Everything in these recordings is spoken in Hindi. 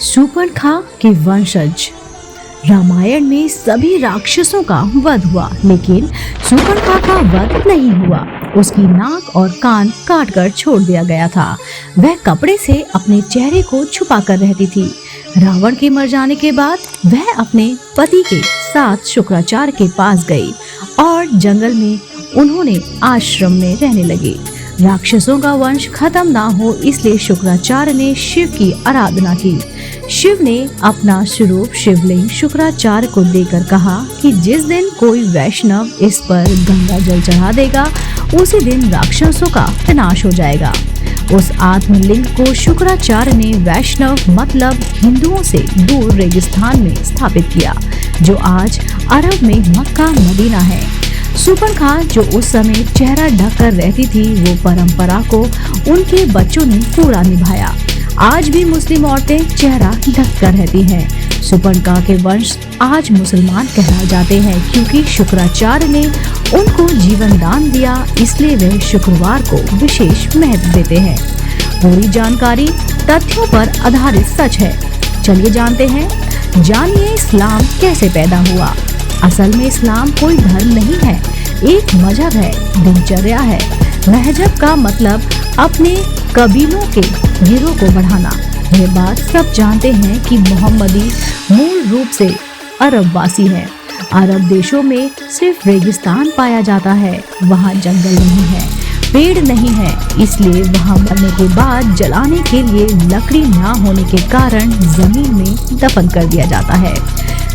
शूर्पणखा के वंशज। रामायण में सभी राक्षसों का वध हुआ, लेकिन शूर्पणखा का वध नहीं हुआ। उसकी नाक और कान काट कर छोड़ दिया गया था। वह कपड़े से अपने चेहरे को छुपा कर रहती थी। रावण के मर जाने के बाद वह अपने पति के साथ शुक्राचार्य के पास गई और जंगल में उन्होंने आश्रम में रहने लगी। राक्षसों का वंश खत्म ना हो इसलिए शुक्राचार्य ने शिव की आराधना की। शिव ने अपना स्वरूप शिवलिंग शुक्राचार्य को देकर कहा कि जिस दिन कोई वैष्णव इस पर गंगा जल चढ़ा देगा उसी दिन राक्षसों का विनाश हो जाएगा। उस आत्मलिंग को शुक्राचार्य ने वैष्णव मतलब हिंदुओं से दूर रेगिस्तान में स्थापित किया, जो आज अरब में मक्का मदीना है। शूर्पणखा जो उस समय चेहरा ढककर रहती थी, वो परंपरा को उनके बच्चों ने पूरा निभाया। आज भी मुस्लिम औरतें चेहरा ढककर रहती हैं। शूर्पणखा के वंश आज मुसलमान कहलाए जाते हैं क्योंकि शुक्राचार्य ने उनको जीवन दान दिया, इसलिए वे शुक्रवार को विशेष महत्व देते हैं। पूरी जानकारी तथ्यों पर आधारित सच है। चलिए जानते हैं, जानिए इस्लाम कैसे पैदा हुआ। असल में इस्लाम कोई धर्म नहीं है, एक मजहब है, दिनचर्या है। महजब का मतलब अपने कबीलों के गिरोह को बढ़ाना। यह बात सब जानते हैं कि मोहम्मदी मूल रूप से अरबवासी है। अरब देशों में सिर्फ रेगिस्तान पाया जाता है, वहाँ जंगल नहीं है, पेड़ नहीं है, इसलिए वहाँ मरने के बाद जलाने के लिए लकड़ी ना होने के कारण जमीन में दफन कर दिया जाता है।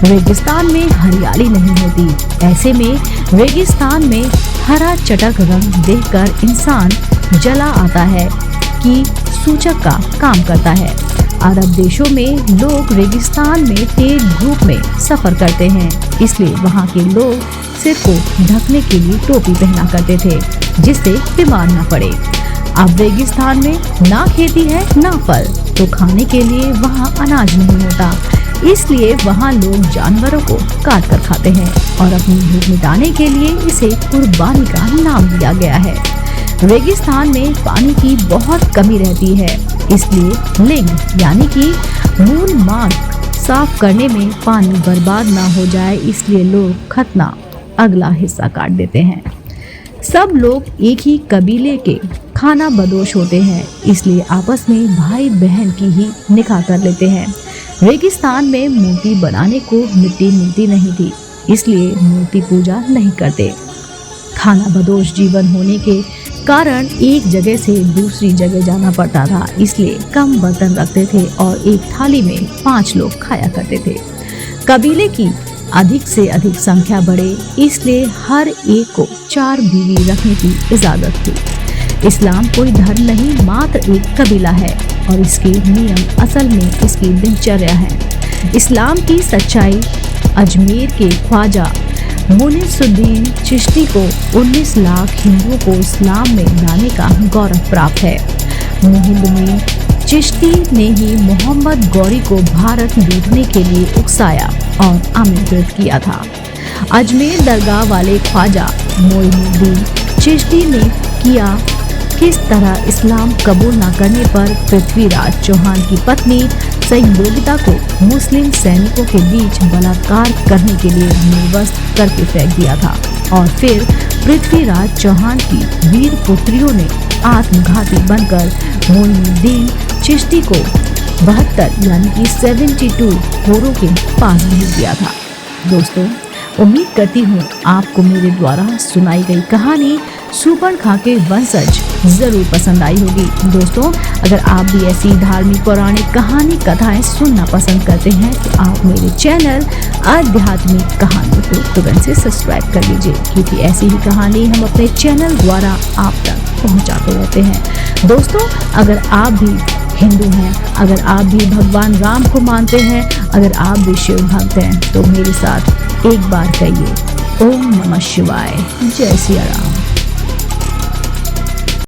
रेगिस्तान में हरियाली नहीं होती, ऐसे में रेगिस्तान में हरा चटक रंग देखकर इंसान जला आता है कि सूचक का काम करता है। अरब देशों में लोग रेगिस्तान में पेड़ ग्रुप में सफर करते हैं, इसलिए वहाँ के लोग सिर को ढकने के लिए टोपी पहना करते थे जिससे बीमार न पड़े। अब रेगिस्तान में ना खेती है ना फल, तो खाने के लिए वहाँ अनाज नहीं होता, इसलिए वहाँ लोग जानवरों को काट कर खाते हैं और अपनी भूख मिटाने के लिए इसे कुर्बानी का नाम दिया गया है। रेगिस्तान में पानी की बहुत कमी रहती है, इसलिए लिंग यानी कि मूल मार्ग साफ करने में पानी बर्बाद ना हो जाए, इसलिए लोग खतना अगला हिस्सा काट देते हैं। सब लोग एक ही कबीले के खाना बदोश होते हैं, इसलिए आपस में भाई बहन की ही निकाह कर लेते हैं। रेगिस्तान में मूर्ति बनाने को मिट्टी मिलती नहीं थी, इसलिए मूर्ति पूजा नहीं करते। खाना बदोश जीवन होने के कारण एक जगह से दूसरी जगह जाना पड़ता था, इसलिए कम बर्तन रखते थे और एक थाली में 5 लोग खाया करते थे। कबीले की अधिक से अधिक संख्या बढ़े, इसलिए हर एक को 4 बीवी रखने की इजाजत थी। इस्लाम कोई धर्म नहीं, मात्र एक कबीला है और इसके नियम असल में इसकी दिनचर्या है। इस्लाम की सच्चाई अजमेर के ख्वाजा मुनिसुद्दीन चिश्ती को 19 लाख हिंदुओं को इस्लाम में लाने का गौरव प्राप्त है। मुहिंद में चिश्ती ने ही मोहम्मद गौरी को भारत लूटने के लिए उकसाया और आमंत्रित किया था। अजमेर दरगाह वाले ख्वाजा मोइनुद्दीन चिश्ती ने किया किस तरह इस्लाम कबूल न करने पर पृथ्वीराज चौहान की पत्नी संयोगिता को मुस्लिम सैनिकों के बीच बलात्कार करने के लिए निर्वस्त्र करके फेंक दिया था और फिर पृथ्वीराज चौहान की वीर पुत्रियों ने आत्मघाती बनकर मोइनुद्दीन चिश्ती को 72 यानी कि 72 होरों के पास भेज दिया था। दोस्तों, उम्मीद करती हूँ आपको मेरे द्वारा सुनाई गई कहानी शूर्पणखा के वंशज जरूर पसंद आई होगी। दोस्तों, अगर आप भी ऐसी धार्मिक पौराणिक कहानी कथाएं सुनना पसंद करते हैं तो आप मेरे चैनल आध्यात्मिक कहानी को तुरंत से सब्सक्राइब कर लीजिए, क्योंकि ऐसी ही कहानी हम अपने चैनल द्वारा आप तक पहुंचाते रहते हैं। दोस्तों, अगर आप भी हिंदू हैं, अगर आप भी भगवान राम को मानते हैं, अगर आप भी शिव भक्त हैं, तो मेरे साथ एक बार कहिए ओम नमः शिवाय, जय सिया राम।